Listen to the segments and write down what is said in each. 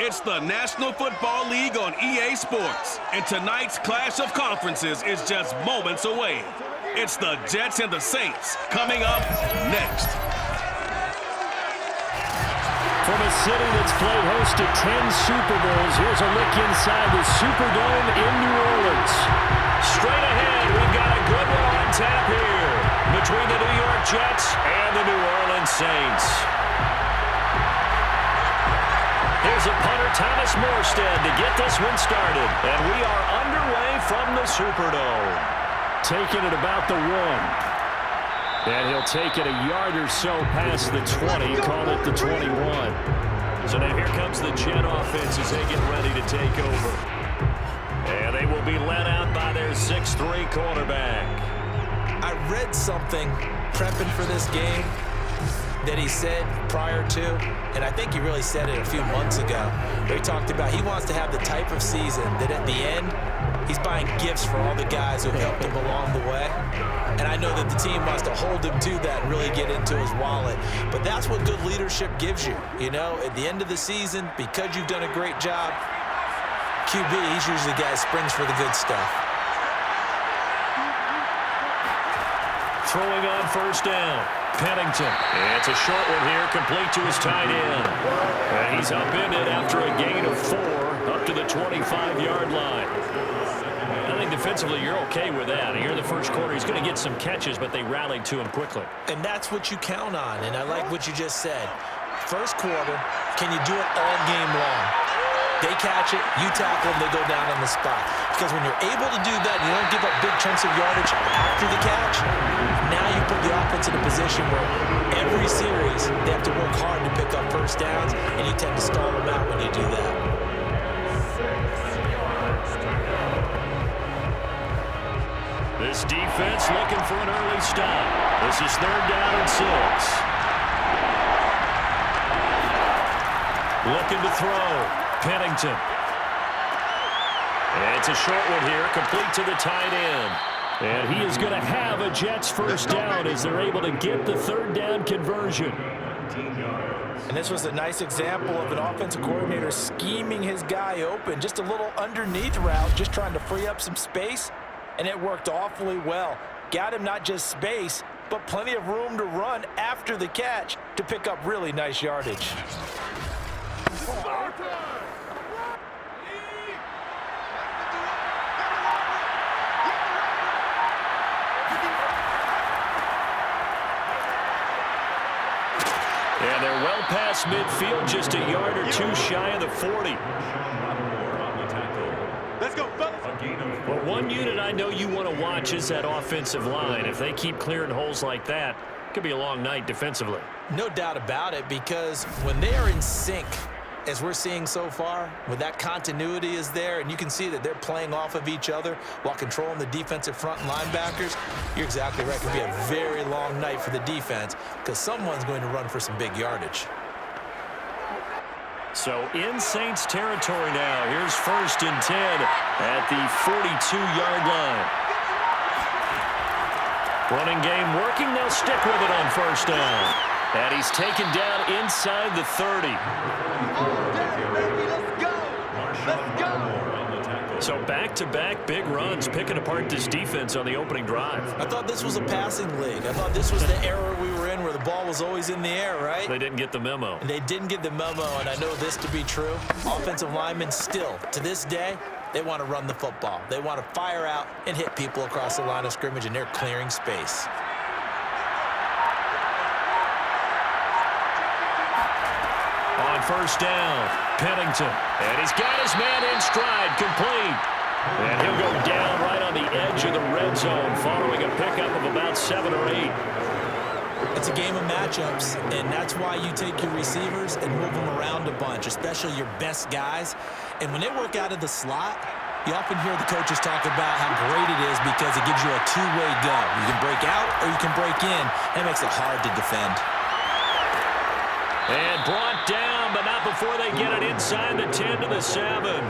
It's the National Football League on EA Sports, and tonight's clash of conferences is just moments away. It's the Jets and the Saints coming up next. From a city that's played host to 10 Super Bowls, here's a look inside the Superdome in New Orleans. Straight ahead, we've got a good one on tap here between the New York Jets and the New Orleans Saints. Here's a punter, Thomas Morstead, to get this one started. And we are underway from the Superdome. Taking it about the 1. And he'll take it a yard or so past the 20, call it the 21. So now here comes the Jet offense as they get ready to take over. And they will be led out by their 6'3" quarterback. I read something prepping for this game that he said prior to, and I think he really said it a few months ago, where he talked about he wants to have the type of season that at the end, he's buying gifts for all the guys who helped him along the way. And I know that the team wants to hold him to that and really get into his wallet. But that's what good leadership gives you. You know, at the end of the season, because you've done a great job, QB, he's usually the guy who springs for the good stuff. Throwing on first down. Pennington. And it's a short one here, complete to his tight end. And he's upended after a gain of 4 up to the 25-yard line. I think defensively you're okay with that. Here in the first quarter, he's going to get some catches, but they rallied to him quickly. And that's what you count on, and I like what you just said. First quarter, can you do it all game long? They catch it, you tackle them, they go down on the spot. Because when you're able to do that, and you don't give up big chunks of yardage after the catch, now you put the offense in a position where every series they have to work hard to pick up first downs, and you tend to stall them out when you do that. This defense looking for an early stop. This is 3rd down and 6. Looking to throw. Pennington. And it's a short one here, complete to the tight end. And he is going to have a Jets first down as they're able to get the 3rd down conversion. And this was a nice example of an offensive coordinator scheming his guy open. Just a little underneath route, just trying to free up some space, and it worked awfully well. Got him not just space, but plenty of room to run after the catch to pick up really nice yardage. And they're well past midfield, just a yard or 2 shy of the 40. Let's go, fellas. Well, one unit I know you want to watch is that offensive line. If they keep clearing holes like that, it could be a long night defensively. No doubt about it, because when they are in sync, as we're seeing so far, when that continuity is there, and you can see that they're playing off of each other while controlling the defensive front and linebackers, you're exactly right. It could be a very long night for the defense because someone's going to run for some big yardage. So in Saints territory now. Here's 1st and 10 at the 42-yard line. Running game working. They'll stick with it on first down. And he's taken down inside the 30. So back-to-back big runs, picking apart this defense on the opening drive. I thought this was a passing league. I thought this was the era we were in where the ball was always in the air, right? They didn't get the memo. And they didn't get the memo, and I know this to be true. Offensive linemen still, to this day, they want to run the football. They want to fire out and hit people across the line of scrimmage, and they're clearing space. On first down, Pennington. And he's got his man in stride, complete. And he'll go down right on the edge of the red zone following a pickup of about 7 or 8. It's a game of matchups, and that's why you take your receivers and move them around a bunch, especially your best guys. And when they work out of the slot, you often hear the coaches talk about how great it is because it gives you a two-way go. You can break out or you can break in. That makes it hard to defend. And brought down, but not that before they get it inside the 10 to the 7.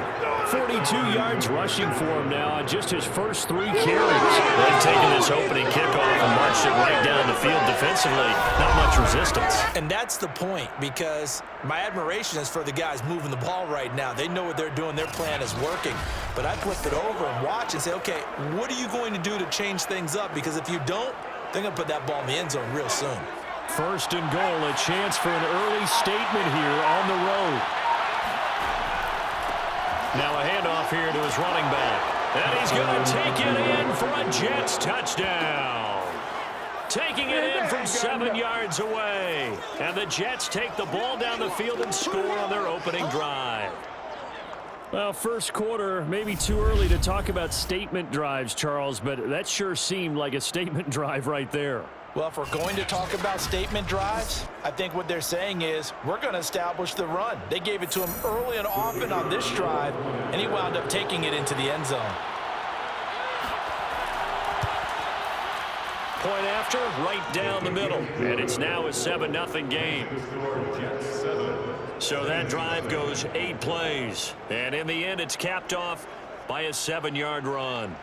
42 yards rushing for him now on just his first 3 carries. They've taken this opening kickoff and marched it right down the field defensively. Not much resistance. And that's the point, because my admiration is for the guys moving the ball right now. They know what they're doing. Their plan is working. But I flip it over and watch and say, okay, what are you going to do to change things up? Because if you don't, they're going to put that ball in the end zone real soon. First and goal, a chance for an early statement here on the road. Now a handoff here to his running back. And he's going to take it in for a Jets touchdown. Taking it in from 7 yards away. And the Jets take the ball down the field and score on their opening drive. Well, first quarter, maybe too early to talk about statement drives, Charles, but that sure seemed like a statement drive right there. Well, if we're going to talk about statement drives, I think what they're saying is we're going to establish the run. They gave it to him early and often on this drive, and he wound up taking it into the end zone. Point after, right down the middle. And it's now a 7-0 game. So that drive goes 8 plays. And in the end, it's capped off by a 7-yard run.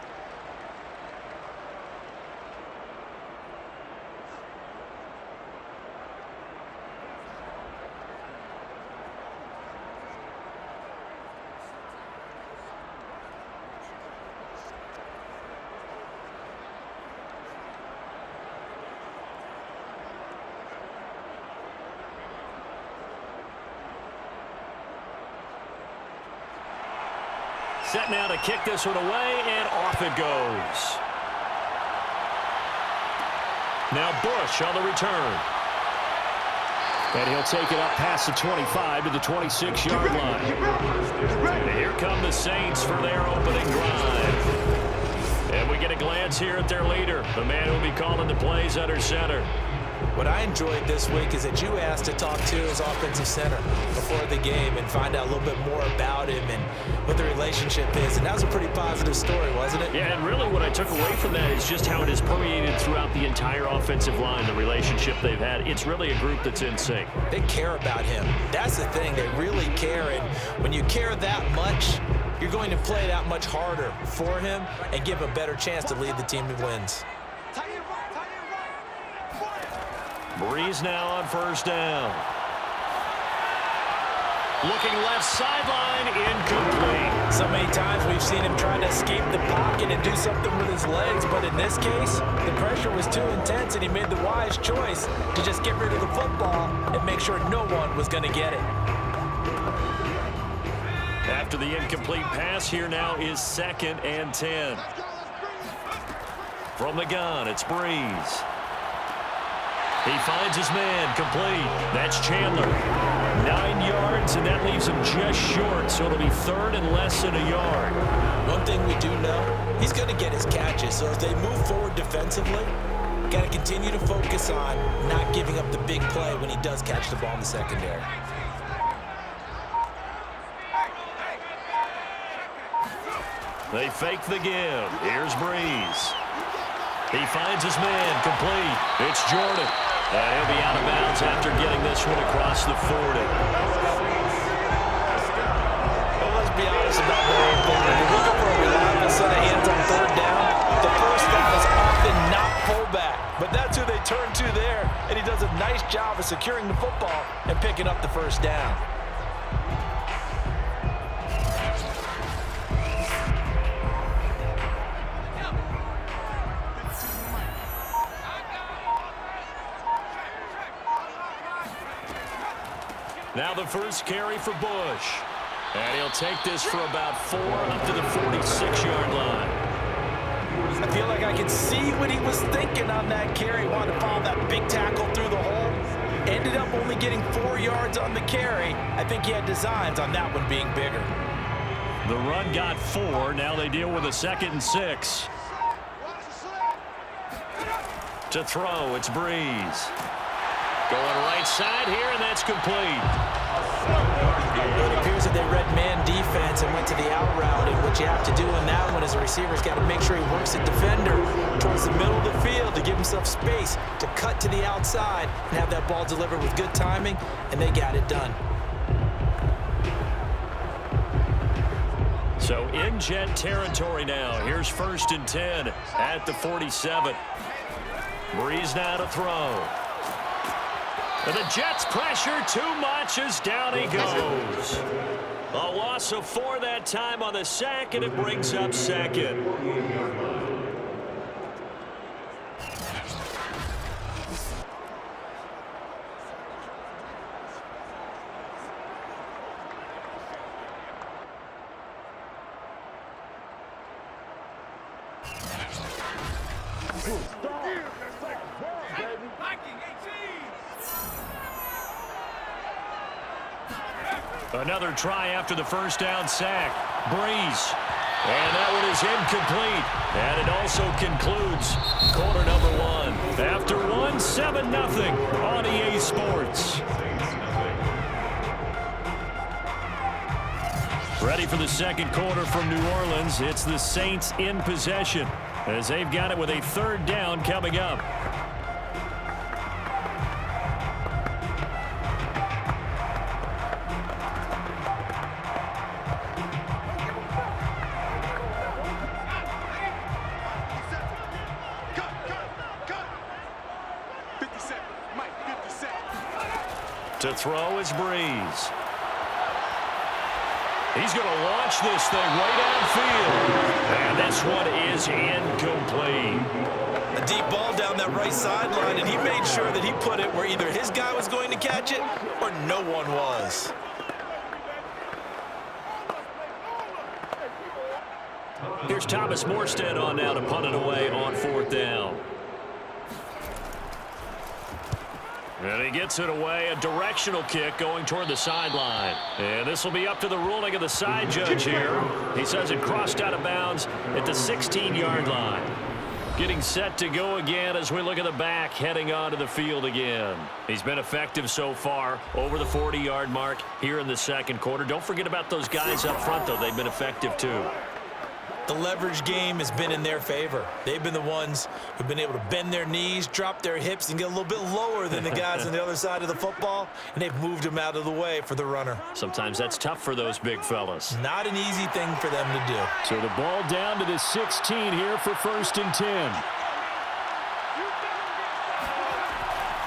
Set now to kick this one away, and off it goes. Now Bush on the return. And he'll take it up past the 25 to the 26-yard line. And here come the Saints for their opening drive. And we get a glance here at their leader, the man who will be calling the plays under center. What I enjoyed this week is that you asked to talk to his offensive center before the game and find out a little bit more about him and what the relationship is. And that was a pretty positive story, wasn't it? Yeah, and really what I took away from that is just how it has permeated throughout the entire offensive line, the relationship they've had. It's really a group that's in sync. They care about him. That's the thing. They really care. And when you care that much, you're going to play that much harder for him and give him a better chance to lead the team to wins. Brees now on first down. Looking left sideline, incomplete. So many times we've seen him try to escape the pocket and do something with his legs, but in this case, the pressure was too intense and he made the wise choice to just get rid of the football and make sure no one was going to get it. After the incomplete pass, here now is 2nd and 10. From the gun, it's Brees. He finds his man, complete. That's Chandler. 9 yards, and that leaves him just short, so it'll be 3rd and less than a yard. One thing we do know, he's going to get his catches, so as they move forward defensively, got to continue to focus on not giving up the big play when he does catch the ball in the secondary. They fake the give. Here's Brees. He finds his man, complete. It's Jordan. And he'll be out of bounds after getting this one across the 40. Well, let's be honest about the whole thing. When you're looking for a reliable set of hands on 3rd down, the first thought is often not fullback. But that's who they turn to there. And he does a nice job of securing the football and picking up the first down. Now the first carry for Bush. And he'll take this for about 4 up to the 46-yard line. I feel like I can see what he was thinking on that carry. Wanted to follow that big tackle through the hole. Ended up only getting 4 yards on the carry. I think he had designs on that one being bigger. The run got 4. Now they deal with a 2nd and 6. To throw, it's Brees. Going right side here, and that's complete. It appears that they read man defense and went to the out route, and what you have to do in that one is a receiver's got to make sure he works the defender towards the middle of the field to give himself space to cut to the outside and have that ball delivered with good timing, and they got it done. So in Jet territory now. Here's 1st and 10 at the 47. Brees now to throw. And the Jets pressure too much as down he goes. A loss of 4 that time on the sack, and it brings up 2nd. Another try after the 1st down sack. Brees. And that one is incomplete. And it also concludes quarter number 1. After 1, 7-0 on EA Sports. Ready for the 2nd quarter from New Orleans. It's the Saints in possession as they've got it with a 3rd down coming up. To throw is Brees. He's going to launch this thing way downfield. And this one is incomplete. A deep ball down that right sideline, and he made sure that he put it where either his guy was going to catch it or no one was. Here's Thomas Morstead on now to punt it away on 4th down. And he gets it away, a directional kick going toward the sideline. And this will be up to the ruling of the side judge here. He says it crossed out of bounds at the 16-yard line. Getting set to go again as we look at the back, heading onto the field again. He's been effective so far, over the 40-yard mark here in the 2nd quarter. Don't forget about those guys up front, though. They've been effective, too. The leverage game has been in their favor. They've been the ones who've been able to bend their knees, drop their hips, and get a little bit lower than the guys on the other side of the football, and they've moved them out of the way for the runner. Sometimes that's tough for those big fellas. Not an easy thing for them to do. So the ball down to the 16 here for 1st and 10.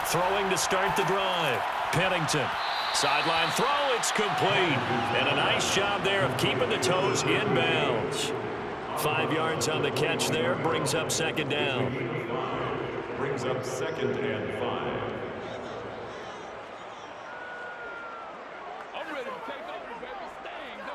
Throwing to start the drive. Pennington. Sideline throw, it's complete. And a nice job there of keeping the toes in bounds. 5 yards on the catch there, brings up 2nd down. Brings up 2nd and 5. I'm ready to take over, baby. Staying, go.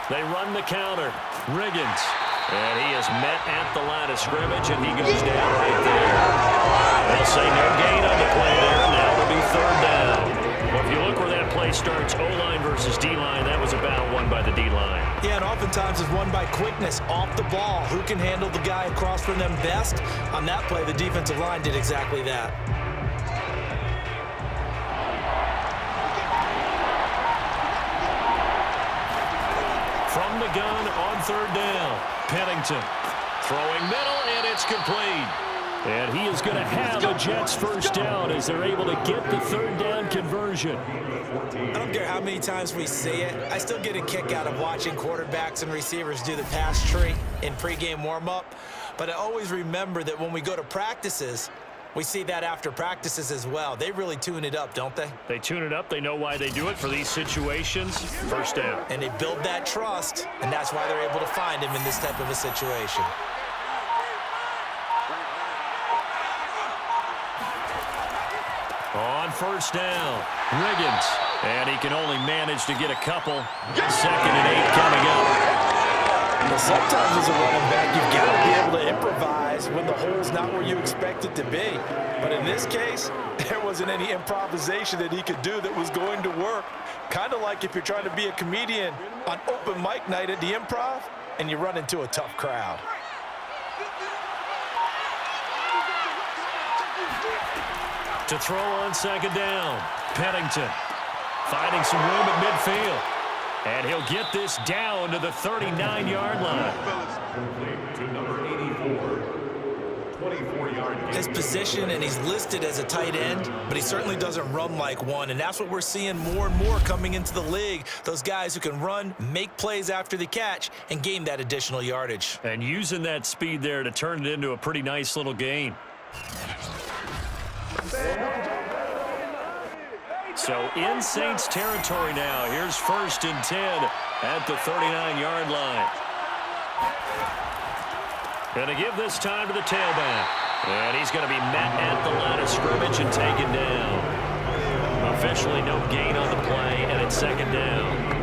They run the counter. Riggins. And he is met at the line of scrimmage, and he goes down right there. They'll say no gain on the play there. Now it'll be 3rd down. Well, if you look where that play starts, O-line versus D-line, that was a battle won by the D-line. Yeah, and oftentimes it's won by quickness off the ball. Who can handle the guy across from them best? On that play, the defensive line did exactly that. From the gun on 3rd down. Pennington throwing middle, and it's complete. And he is going to have a Jets 1st down as they're able to get the 3rd down conversion. I don't care how many times we see it. I still get a kick out of watching quarterbacks and receivers do the pass tree in pregame warm-up. But I always remember that when we go to practices, we see that after practices as well. They really tune it up, don't they? They tune it up. They know why they do it for these situations. 1st down. And they build that trust, and that's why they're able to find him in this type of a situation. On 1st down, Riggins. And he can only manage to get a couple. 2nd and 8 coming up. Well, sometimes as a running back, you've got to be able to improvise when the hole's not where you expect it to be. But in this case, there wasn't any improvisation that he could do that was going to work. Kind of like if you're trying to be a comedian on open mic night at the Improv and you run into a tough crowd. To throw on 2nd down, Pennington. finding some room at midfield. And he'll get this down to the 39-yard line. Complete to number 84. 24-yard gain. His position, and he's listed as a tight end, but he certainly doesn't run like one, and that's what we're seeing more and more coming into the league. Those guys who can run, make plays after the catch, and gain that additional yardage. And using that speed there to turn it into a pretty nice little gain. So in Saints territory now. Here's 1st and 10 at the 39-yard line. Going to give this time to the tailback. And he's going to be met at the line of scrimmage and taken down. Officially no gain on the play, and it's 2nd down.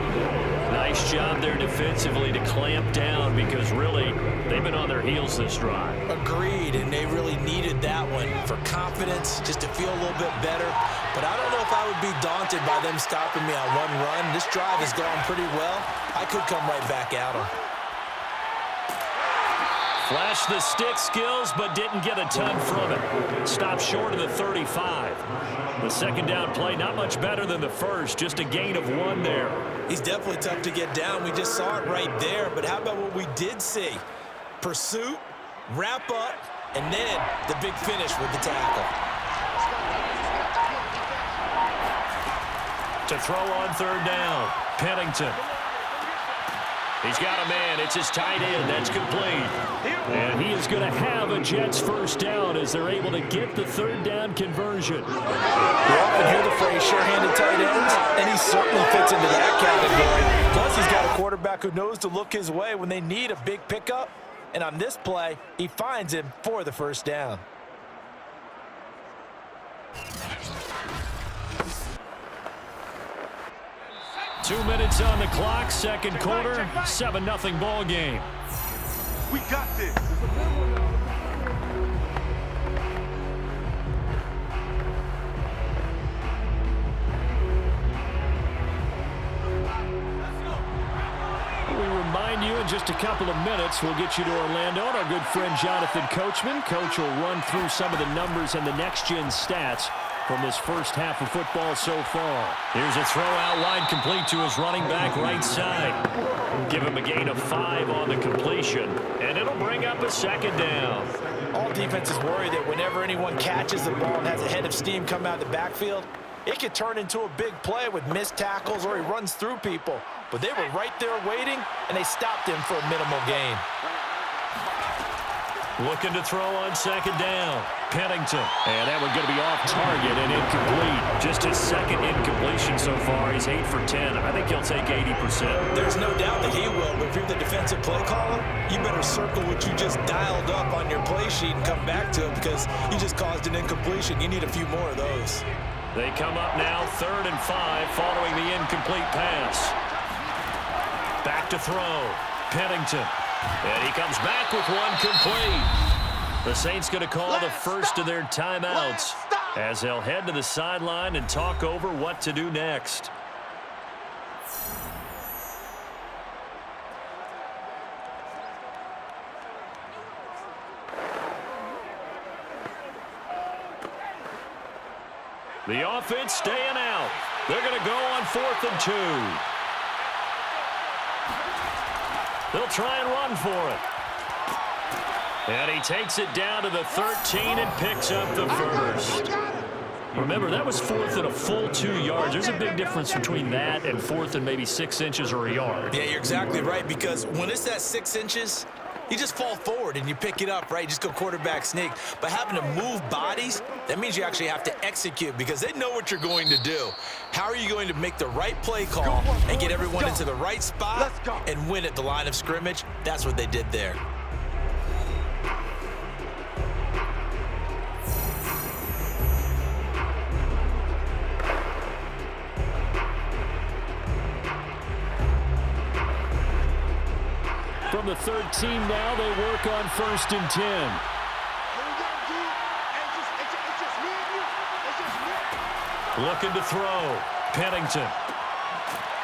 Nice job there defensively to clamp down because really they've been on their heels this drive. Agreed, and they really needed that one for confidence, just to feel a little bit better. But I don't know if I would be daunted by them stopping me on one run. This drive has gone pretty well. I could come right back at them. Flashed the stick skills, but didn't get a ton from it. Stopped short of the 35. The 2nd down play, not much better than the first, just a gain of 1 there. He's definitely tough to get down. We just saw it right there. But how about what we did see? Pursuit, wrap up, and then the big finish with the tackle. To throw on 3rd down, Pennington. He's got a man. It's his tight end. That's complete. And he is going to have a Jets 1st down as they're able to get the 3rd down conversion. You often hear the phrase sure-handed tight ends, and he certainly fits into that category. Plus, he's got a quarterback who knows to look his way when they need a big pickup. And on this play, he finds him for the 1st down. Two minutes on the clock, 2nd quarter, 7-0 ball game. We got this. We remind you in just a couple of minutes, we'll get you to Orlando and our good friend Jonathan Coachman. Coach will run through some of the numbers and the next-gen stats from this first half of football so far. Here's a throw out wide, complete to his running back right side. Give him a gain of 5 on the completion, and it'll bring up a 2nd down. All defenses worry that whenever anyone catches the ball and has a head of steam come out of the backfield, it could turn into a big play with missed tackles or he runs through people. But they were right there waiting, and they stopped him for a minimal gain. Looking to throw on 2nd down. Pennington. And that one's going to be off target and incomplete. Just his 2nd incompletion so far. He's 8 for 10. I think he'll take 80%. There's no doubt that he will, but if you're the defensive play caller, you better circle what you just dialed up on your play sheet and come back to it because you just caused an incompletion. You need a few more of those. They come up now 3rd and 5 following the incomplete pass. Back to throw. Pennington. And he comes back with 1 complete. The Saints going to call the first of their timeouts as they'll head to the sideline and talk over what to do next. The offense staying out. They're going to go on 4th and 2. They'll try and run for it. And he takes it down to the 13 and picks up the first. Remember, that was 4th and a full 2 yards. There's a big difference between that and 4th and maybe 6 inches or a yard. Yeah, you're exactly right, because when it's that 6 inches, you just fall forward and you pick it up, right? You just go quarterback sneak. But having to move bodies, that means you actually have to execute because they know what you're going to do. How are you going to make the right play call and get everyone into the right spot and win at the line of scrimmage? That's what they did there. From the 13 now, they work on 1st and 10. Looking to throw. Pennington.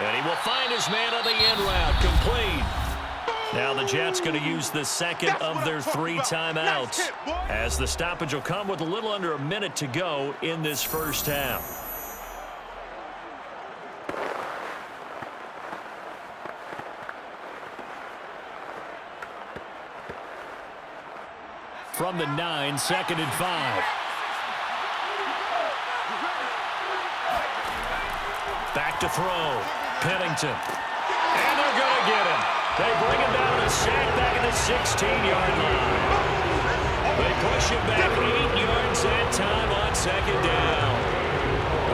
And he will find his man on the end route. Complete. Now the Jets going to use the 2nd of their 3 timeouts as the stoppage will come with a little under a minute to go in this first half. from the 9, 2nd and 5. Back to throw. Pennington. And they're going to get him. They bring him down a sack back at the 16-yard line. They push him back 8 yards that time on 2nd down.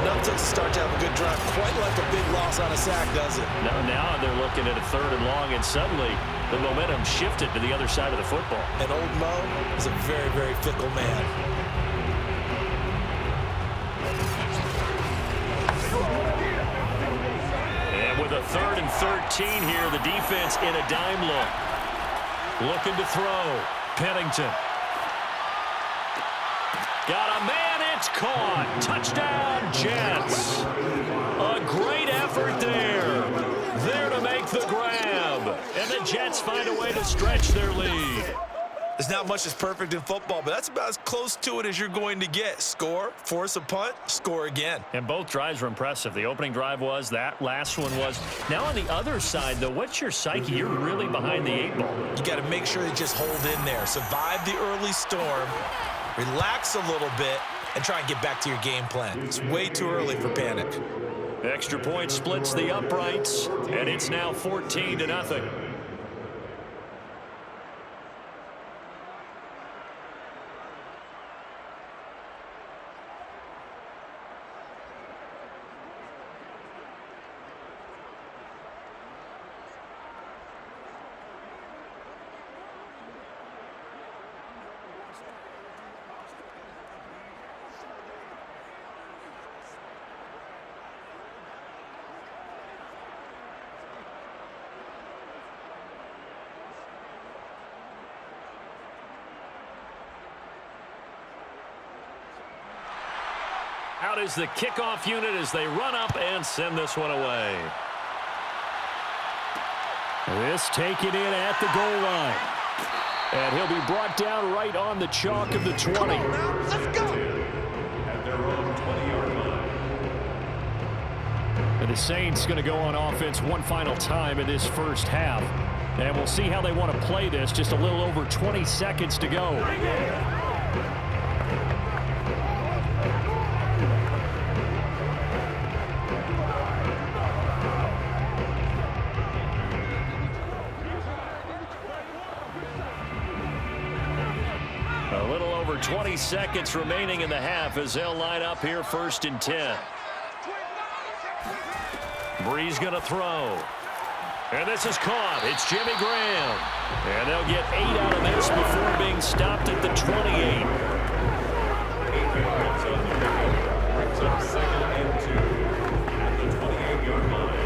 Enough to start to have a good drive. Quite like a big loss on a sack, does it? Now they're looking at a 3rd and long, and suddenly the momentum shifted to the other side of the football. And old Mo is a very, very fickle man. And with a 3rd and 13 here, the defense in a dime look. Looking to throw. Pennington. Got a man, it's caught. Touchdown, Jets. A great effort there. There to make the grab. And the Jets find a way to stretch their lead. There's not much that's perfect in football, but that's about as close to it as you're going to get. Score, force a punt, score again. And both drives were impressive. The opening drive was, that last one was. Now on the other side, though, what's your psyche? You're really behind the 8 ball. You got to make sure you just hold in there. Survive the early storm, relax a little bit, and try and get back to your game plan. It's way too early for panic. Extra point splits the uprights, and it's now 14-0. Out is the kickoff unit as they run up and send this one away. This taken in at the goal line. And he'll be brought down right on the chalk of the 20. Come on now, let's go. At their own 20-yard line. And the Saints going to go on offense one final time in this first half. And we'll see how they want to play this. Just a little over 20 seconds to go. A little over 20 seconds remaining in the half as they'll line up here 1st and 10. Brees going to throw. And this is caught. It's Jimmy Graham. And they'll get 8 out of this before being stopped at the 28. 8 yards on the carry. Brings up 2nd and 2 at the 28-yard line.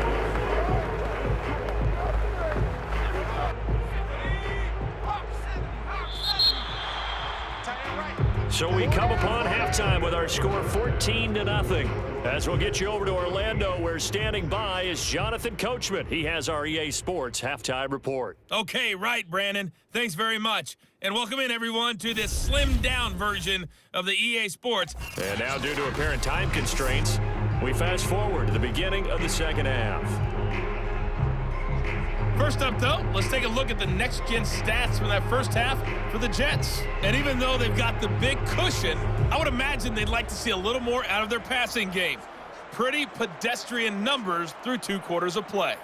So we come upon halftime with our score 14-0. As we'll get you over to Orlando, where standing by is Jonathan Coachman. He has our EA Sports halftime report. Okay, right, Brandon. Thanks very much. And welcome in, everyone, to this slimmed-down version of the EA Sports. And now, due to apparent time constraints, we fast forward to the beginning of the second half. First up, though, let's take a look at the next-gen stats from that first half for the Jets. And even though they've got the big cushion, I would imagine they'd like to see a little more out of their passing game. Pretty pedestrian numbers through 2 quarters of play.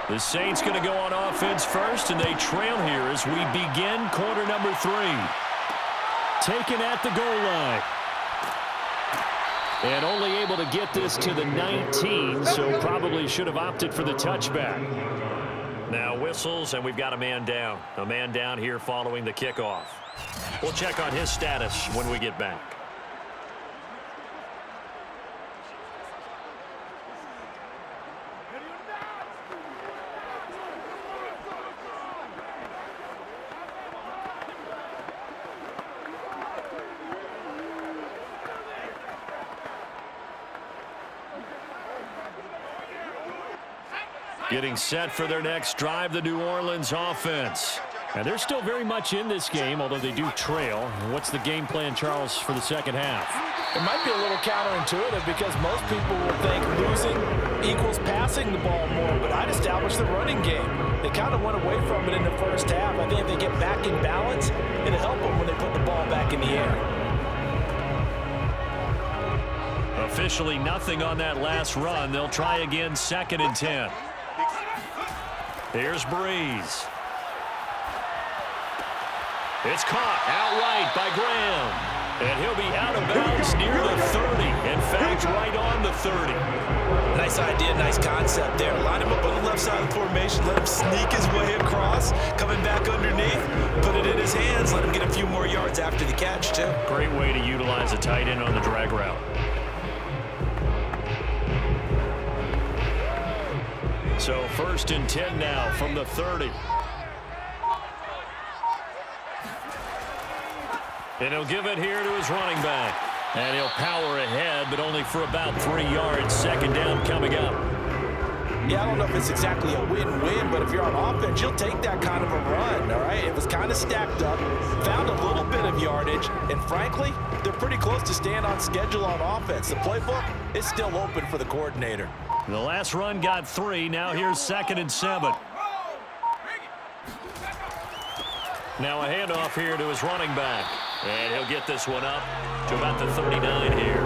The Saints going to go on offense first, and they trail here as we begin quarter number 3. Taken at the goal line. And only able to get this to the 19, so probably should have opted for the touchback. Now whistles, and we've got a man down. A man down here following the kickoff. We'll check on his status when we get back. Getting set for their next drive, the New Orleans offense. And they're still very much in this game, although they do trail. What's the game plan, Charles, for the second half? It might be a little counterintuitive because most people will think losing equals passing the ball more, but I'd establish the running game. They kind of went away from it in the first half. I think if they get back in balance, it'll help them when they put the ball back in the air. Officially nothing on that last run. They'll try again, 2nd and 10. Here's Brees. It's caught outright by Graham. And he'll be out of bounds near the 30. In fact, right on the 30. Nice idea, nice concept there. Line him up on the left side of the formation. Let him sneak his way across. Coming back underneath. Put it in his hands. Let him get a few more yards after the catch, too. Great way to utilize a tight end on the drag route. So 1st and 10 now from the 30. And he'll give it here to his running back. And he'll power ahead, but only for about 3 yards. 2nd down coming up. Yeah, I don't know if it's exactly a win-win, but if you're on offense, you'll take that kind of a run, all right? It was kind of stacked up, found a little bit of yardage, and frankly, they're pretty close to staying on schedule on offense. The playbook is still open for the coordinator. The last run got 3. Now here's 2nd and 7. Now a handoff here to his running back. And he'll get this one up to about the 39 here.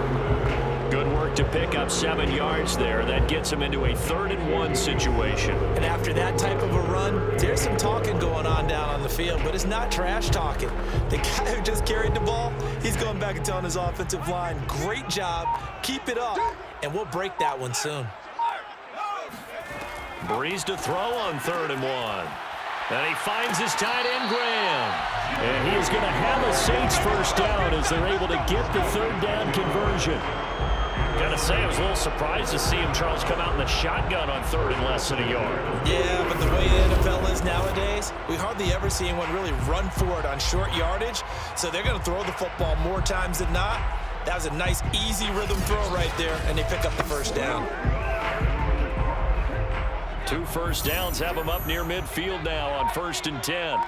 Good work to pick up 7 yards there. That gets him into a 3rd and 1 situation. And after that type of a run, there's some talking going on down on the field, but it's not trash talking. The guy who just carried the ball, he's going back and telling his offensive line, great job, keep it up, and we'll break that one soon. Brees to throw on 3rd and 1. And he finds his tight end, Graham. And he is going to have a Saints first down as they're able to get the 3rd down conversion. Gotta say, I was a little surprised to see him, Charles, come out in the shotgun on 3rd and less than a yard. Yeah, but the way the NFL is nowadays, we hardly ever see anyone really run for it on short yardage. So they're going to throw the football more times than not. That was a nice, easy rhythm throw right there, and they pick up the first down. 2 first downs have him up near midfield now on 1st and 10.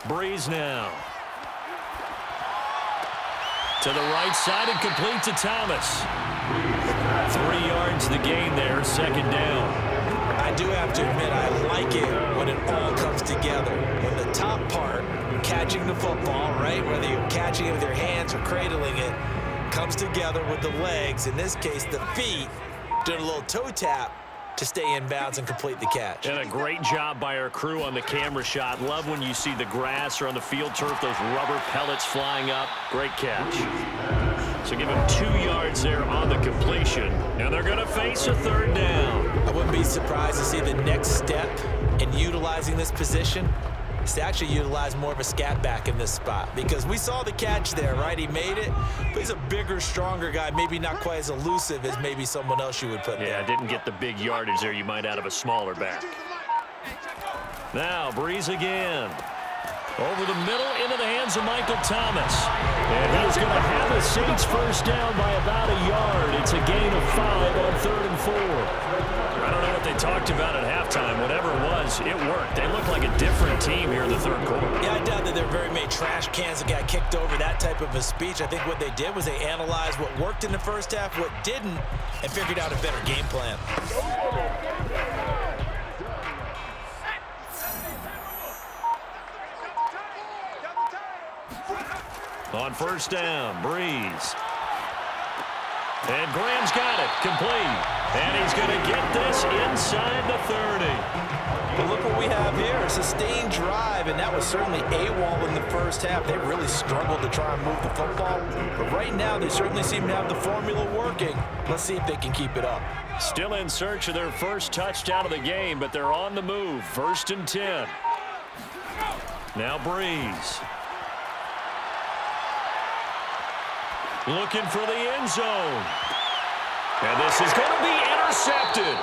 Brees now. To the right side and complete to Thomas. 3 yards the gain there, 2nd down. I do have to admit, I like it when it all comes together. When the top part, catching the football, right, whether you're catching it with your hands or cradling it, comes together with the legs, in this case the feet, doing a little toe tap to stay in bounds and complete the catch. And a great job by our crew on the camera shot. Love when you see the grass or on the field turf, those rubber pellets flying up. Great catch. So give him 2 yards there on the completion. And they're going to face a 3rd down. I wouldn't be surprised to see the next step in utilizing this position is to actually utilize more of a scat back in this spot, because we saw the catch there, right? He made it, but he's a bigger, stronger guy, maybe not quite as elusive as maybe someone else you would put there. Yeah, didn't get the big yardage there you might out of a smaller back. Now, Brees again. Over the middle, into the hands of Michael Thomas. And he's going to have a Saints first down by about a yard. It's a gain of 5 on 3rd and 4. I don't know what they talked about at halftime. Whatever it was, it worked. They look like a different team here in the 3rd quarter. Yeah, I doubt that there are very many trash cans that got kicked over that type of a speech. I think what they did was they analyzed what worked in the first half, what didn't, and figured out a better game plan. On 1st down, Brees. And Graham's got it, complete. And he's going to get this inside the 30. But look what we have here, a sustained drive, and that was certainly AWOL in the first half. They really struggled to try and move the football. But right now, they certainly seem to have the formula working. Let's see if they can keep it up. Still in search of their first touchdown of the game, but they're on the move. 1st and 10. Now Brees. Looking for the end zone. And this is going to be intercepted.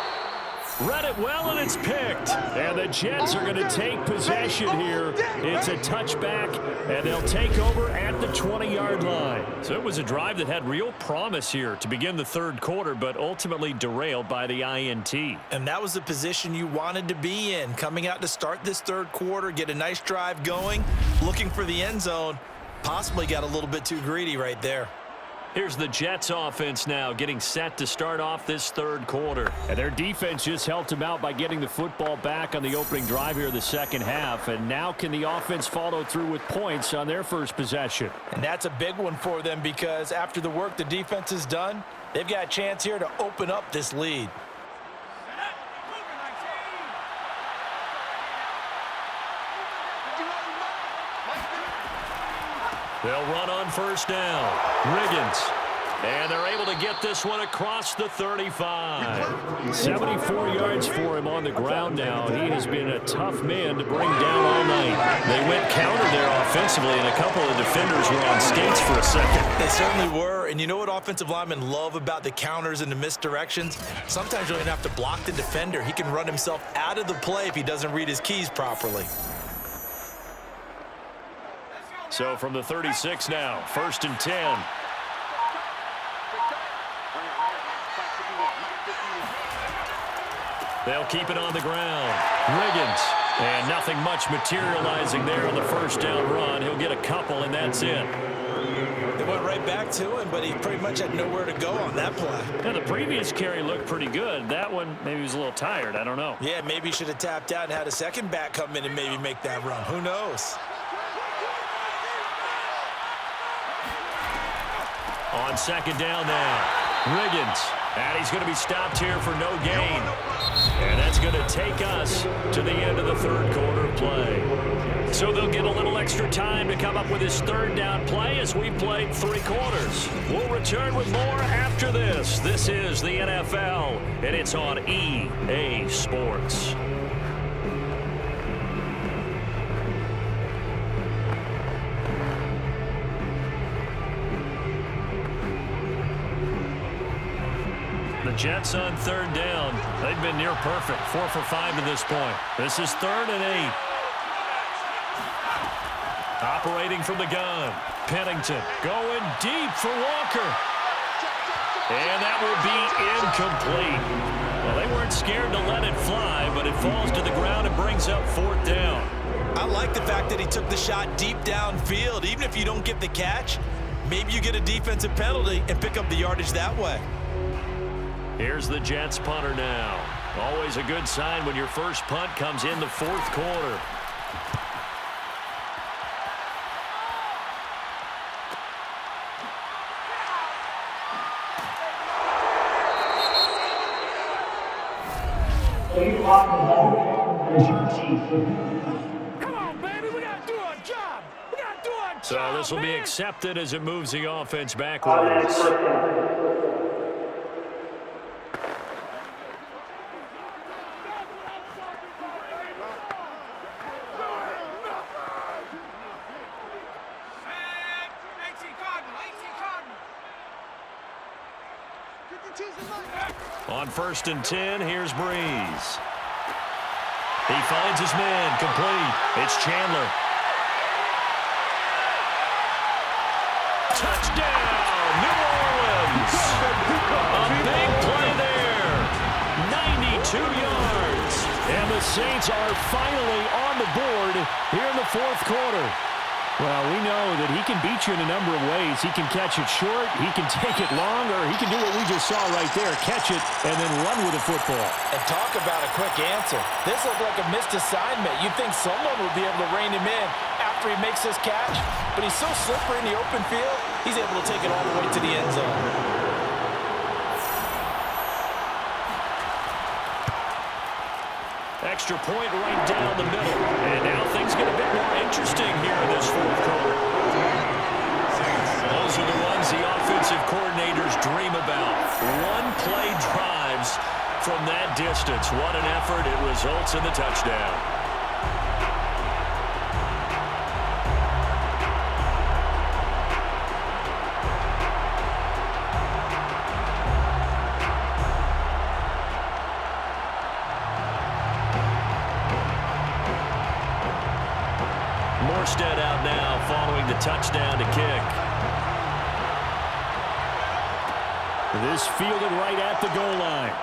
Read it well, and it's picked. And the Jets are going to take possession here. It's a touchback, and they'll take over at the 20-yard line. So it was a drive that had real promise here to begin the third quarter, but ultimately derailed by the INT. And that was the position you wanted to be in, coming out to start this third quarter, get a nice drive going, looking for the end zone. Possibly got a little bit too greedy right there. Here's the Jets offense now getting set to start off this third quarter. And their defense just helped them out by getting the football back on the opening drive here the second half. And now can the offense follow through with points on their first possession? And that's a big one for them because after the work the defense has done, they've got a chance here to open up this lead. They'll run on first down. Riggins. And they're able to get this one across the 35. 74 yards for him on the ground now. He has been a tough man to bring down all night. They went counter there offensively, and a couple of defenders were on skates for a second. They certainly were. And you know what offensive linemen love about the counters and the misdirections? Sometimes you don't even have to block the defender. He can run himself out of the play if he doesn't read his keys properly. So from the 36 now, 1st and 10. They'll keep it on the ground. Riggins. And nothing much materializing there on the first down run. He'll get a couple, and that's it. They went right back to him, but he pretty much had nowhere to go on that play. Now, the previous carry looked pretty good. That one, maybe he was a little tired. I don't know. Yeah, maybe he should have tapped out and had a second back come in and maybe make that run. Who knows? On second down now, Riggins. And he's going to be stopped here for no gain. And that's going to take us to the end of the third quarter of play. So they'll get a little extra time to come up with his third down play as we played 3 quarters. We'll return with more after this. This is the NFL, and it's on EA Sports. The Jets on third down. They've been near perfect. 4 for 5 to this point. This is 3rd and 8. Operating from the gun. Pennington going deep for Walker. And that will be incomplete. Well, they weren't scared to let it fly, but it falls to the ground and brings up 4th down. I like the fact that he took the shot deep downfield. Even if you don't get the catch, maybe you get a defensive penalty and pick up the yardage that way. Here's the Jets punter now. Always a good sign when your first punt comes in the 4th quarter. Come on, baby, we gotta do our job. We gotta do our job. So this will be accepted as it moves the offense backwards. On 1st and 10, here's Brees. He finds his man, complete. It's Chandler. Touchdown, New Orleans. A big play there. 92 yards. And the Saints are finally on the board here in the 4th quarter. Well, we know that he can beat you in a number of ways. He can catch it short, he can take it long, or he can do what we just saw right there, catch it and then run with the football. And talk about a quick answer. This looked like a missed assignment. You'd think someone would be able to rein him in after he makes this catch, but he's so slippery in the open field, he's able to take it all the way to the end zone. Extra point right down the middle. And now things get a bit more interesting here in this 4th quarter. Those are the ones the offensive coordinators dream about. One-play drives from that distance. What an effort. It results in the touchdown. Morstead out now following the touchdown to kick. This fielded right at the goal line.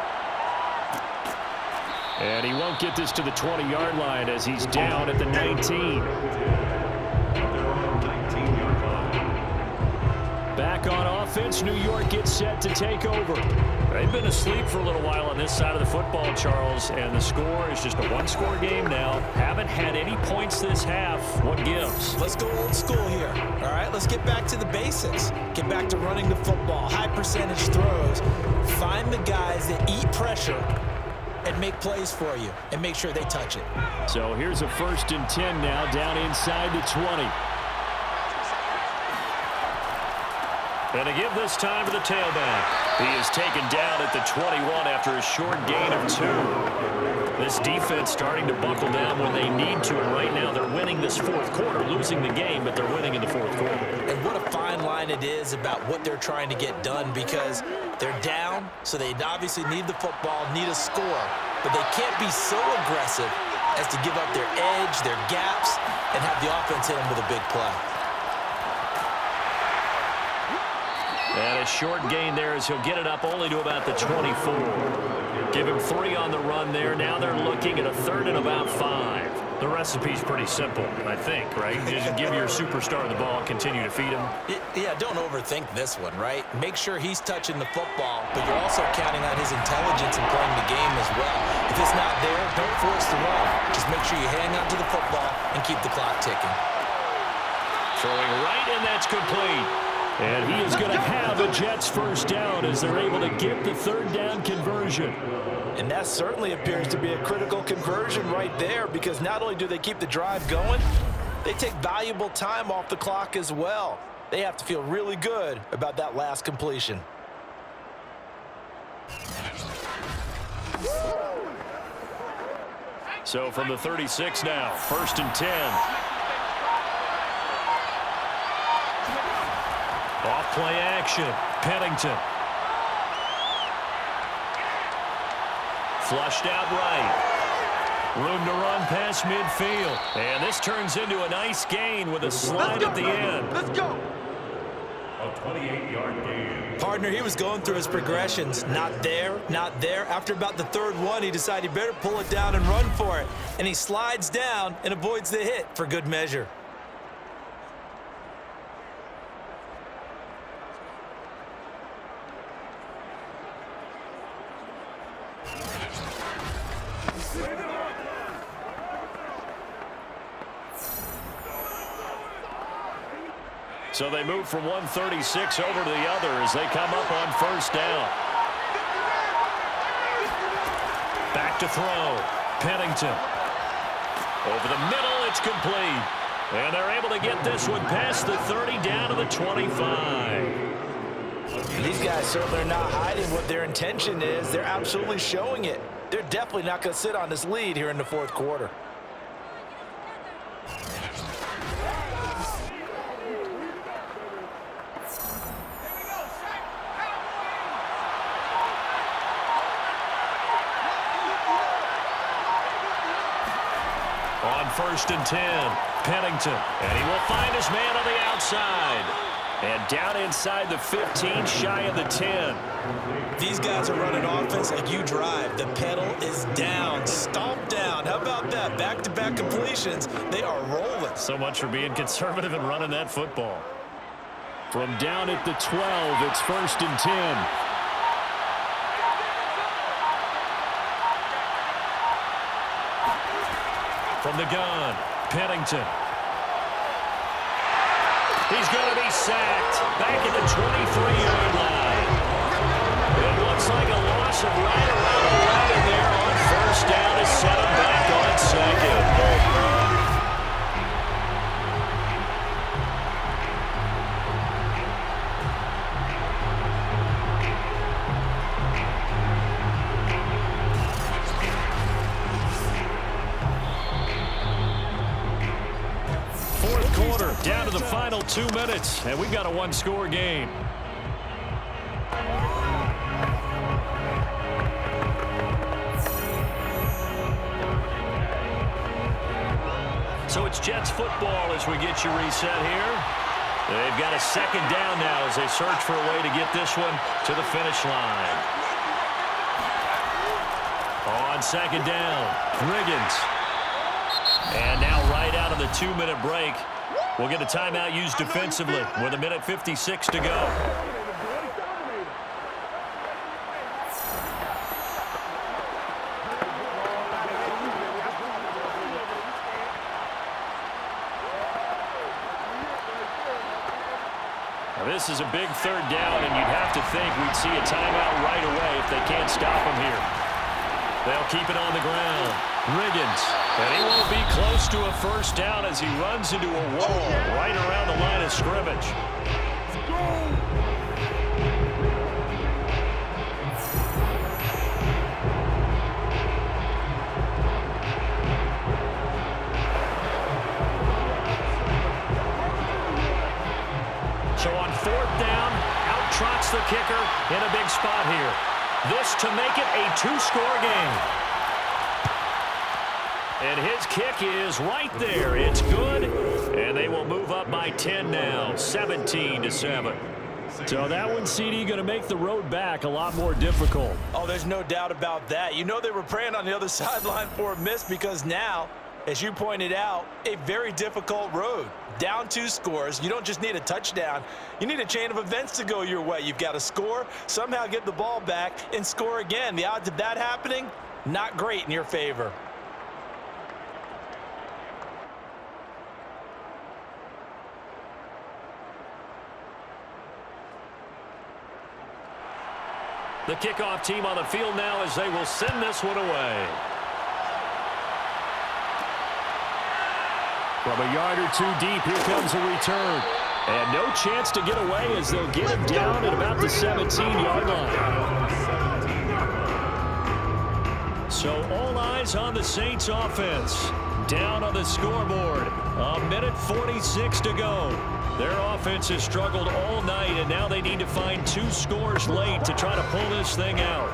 And he won't get this to the 20-yard line as he's down at the 19. Back on offense, New York gets set to take over. They've been asleep for a little while on this side of the football, Charles, and the score is just a one-score game now. Haven't had any points this half. What gives? Let's go old school here. All right, let's get back to the basics. Get back to running the football, high percentage throws. Find the guys that eat pressure and make plays for you and make sure they touch it. So here's a 1st and 10 now down inside the 20. And to give this time to the tailback. He is taken down at the 21 after a short gain of 2. This defense starting to buckle down when they need to. And right now they're winning this 4th quarter, losing the game, but they're winning in the 4th quarter. And what a fine line it is about what they're trying to get done, because they're down, so they obviously need the football, need a score. But they can't be so aggressive as to give up their edge, their gaps, and have the offense hit them with a big play. And a short gain there as he'll get it up only to about the 24. Give him 3 on the run there. Now they're looking at a 3rd and about 5. The recipe's pretty simple, I think, right? Just give your superstar the ball, continue to feed him. Yeah, don't overthink this one, right? Make sure he's touching the football, but you're also counting on his intelligence in playing the game as well. If it's not there, don't force the run. Just make sure you hang on to the football and keep the clock ticking. Throwing right, and that's complete. And he is going to have a Jets 1st down as they're able to get the 3rd down conversion. And that certainly appears to be a critical conversion right there, because not only do they keep the drive going, they take valuable time off the clock as well. They have to feel really good about that last completion. So from the 36 now, 1st and 10. Off play action, Pennington. Flushed out right. Room to run past midfield. And this turns into a nice gain with a slide at the end. Let's go. A 28-yard gain. Partner, he was going through his progressions. Not there, not there. After about the 3rd one, he decided he better pull it down and run for it. And he slides down and avoids the hit for good measure. So they move from 136 over to the other as they come up on 1st down. Back to throw. Pennington. Over the middle, it's complete. And they're able to get this one past the 30 down to the 25. These guys certainly are not hiding what their intention is. They're absolutely showing it. They're definitely not going to sit on this lead here in the 4th quarter. On 1st and 10, Pennington. And he will find his man on the outside. And down inside the 15, shy of the 10. These guys are running offense like you drive. The pedal is down, stomp down. How about that? Back-to-back completions. They are rolling. So much for being conservative and running that football. From down at the 12, it's 1st and 10. From the gun, Pennington. He's going to be sacked back at the 23-yard line. It looks like a loss of right around 11 there on 1st down to set him back on 2nd. Down to the final 2 minutes, and we've got a one-score game. So it's Jets football as we get you reset here. They've got a second down now as they search for a way to get this one to the finish line. On second down, Riggins. And now right out of the 2-minute break, we'll get a timeout used defensively with 1:56 to go. This is a big third down, and you'd have to think we'd see a timeout right away if they can't stop him here. They'll keep it on the ground. Riggins, and he won't be close to a first down as he runs into a wall right around the line of scrimmage. So on fourth down, out trots the kicker in a big spot here. This to make it a 2-score game. And his kick is right there. It's good. And they will move up by 10 now, 17-7. So that one, CD, going to make the road back a lot more difficult. Oh, there's no doubt about that. You know they were praying on the other sideline for a miss because now, as you pointed out, a very difficult road. Down 2 scores. You don't just need a touchdown. You need a chain of events to go your way. You've got to score, somehow get the ball back, and score again. The odds of that happening, not great in your favor. The kickoff team on the field now as they will send this one away. From a yard or 2 deep, here comes a return. And no chance to get away as they'll get him down at about the 17-yard line. So all eyes on the Saints offense. Down on the scoreboard. 1:46 to go. Their offense has struggled all night, and now they need to find 2 scores late to try to pull this thing out.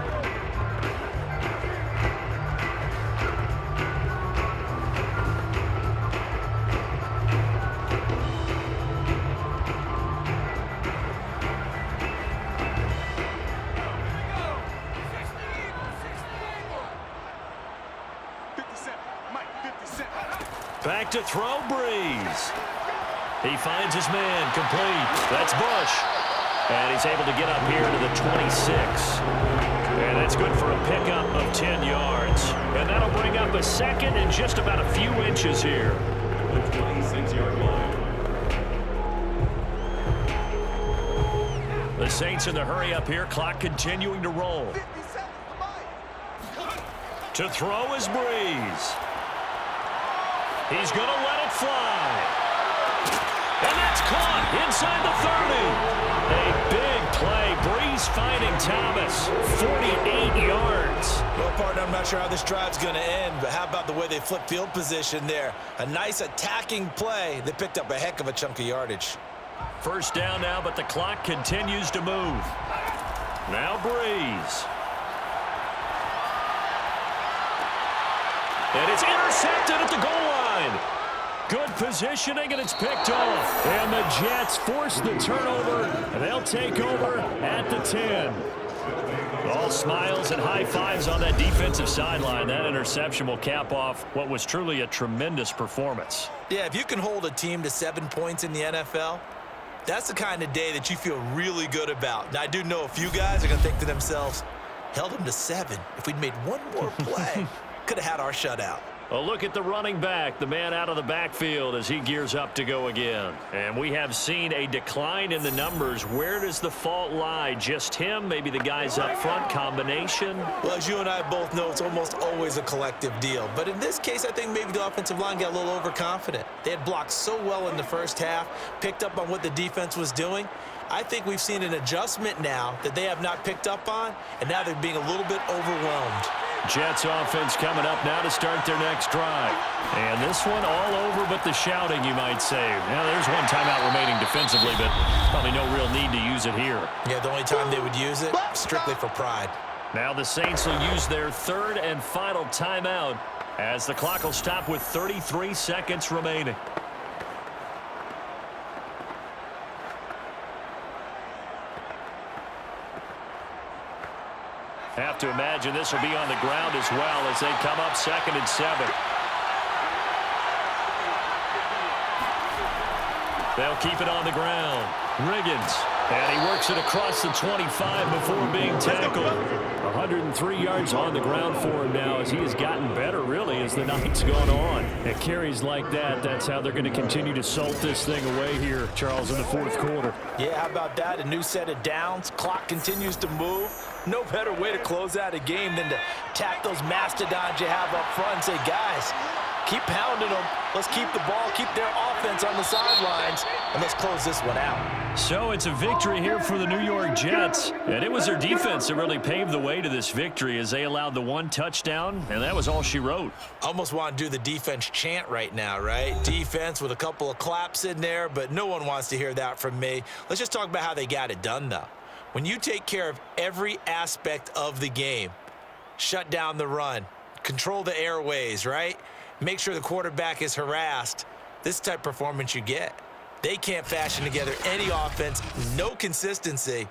Back to throw, Brees. He finds his man, complete. That's Bush. And he's able to get up here to the 26. And that's good for a pickup of 10 yards. And that'll bring up a second and just about a few inches here. The 26-yard line. The Saints in the hurry up here, clock continuing to roll. To throw is Brees. He's going to let it fly. And that's caught inside the 30. A big play. Brees finding Thomas. 48 yards. Well, partner, I'm not sure how this drive's going to end, but how about the way they flip field position there? A nice attacking play. They picked up a heck of a chunk of yardage. First down now, but the clock continues to move. Now Brees. And it's intercepted at the goal line. Good positioning, and it's picked off. And the Jets force the turnover, and they'll take over at the 10. All smiles and high fives on that defensive sideline. That interception will cap off what was truly a tremendous performance. Yeah, if you can hold a team to 7 points in the NFL, that's the kind of day that you feel really good about. Now, I do know a few guys are going to think to themselves, held them to 7. If we'd made one more play, could have had our shutout. A look at the running back, the man out of the backfield as he gears up to go again. And we have seen a decline in the numbers. Where does the fault lie? Just him? Maybe the guys up front? Combination? Well, as you and I both know, it's almost always a collective deal. But in this case, I think maybe the offensive line got a little overconfident. They had blocked so well in the first half, picked up on what the defense was doing. I think we've seen an adjustment now that they have not picked up on, and now they're being a little bit overwhelmed. Jets offense coming up now to start their next drive. And this one all over but the shouting, you might say. Now, there's one timeout remaining defensively, but probably no real need to use it here. Yeah, the only time they would use it, strictly for pride. Now the Saints will use their third and final timeout as the clock will stop with 33 seconds remaining. Have to imagine this will be on the ground as well as they come up 2nd and 7. They'll keep it on the ground. Riggins. And he works it across the 25 before being tackled. 103 yards on the ground for him now as he has gotten better, really, as the night's gone on. And carries like that, that's how they're going to continue to salt this thing away here, Charles, in the 4th quarter. Yeah, how about that? A new set of downs. Clock continues to move. No better way to close out a game than to tap those mastodons you have up front and say, guys, keep pounding them. Let's keep the ball, keep their offense on the sidelines, and let's close this one out. So it's a victory here for the New York Jets. And it was their defense that really paved the way to this victory as they allowed the 1 touchdown, and that was all she wrote. Almost want to do the defense chant right now, right? Defense with a couple of claps in there, but no one wants to hear that from me. Let's just talk about how they got it done, though. When you take care of every aspect of the game, shut down the run, control the airways, right? Make sure the quarterback is harassed. This type of performance you get. They can't fashion together any offense, no consistency,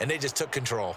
and they just took control.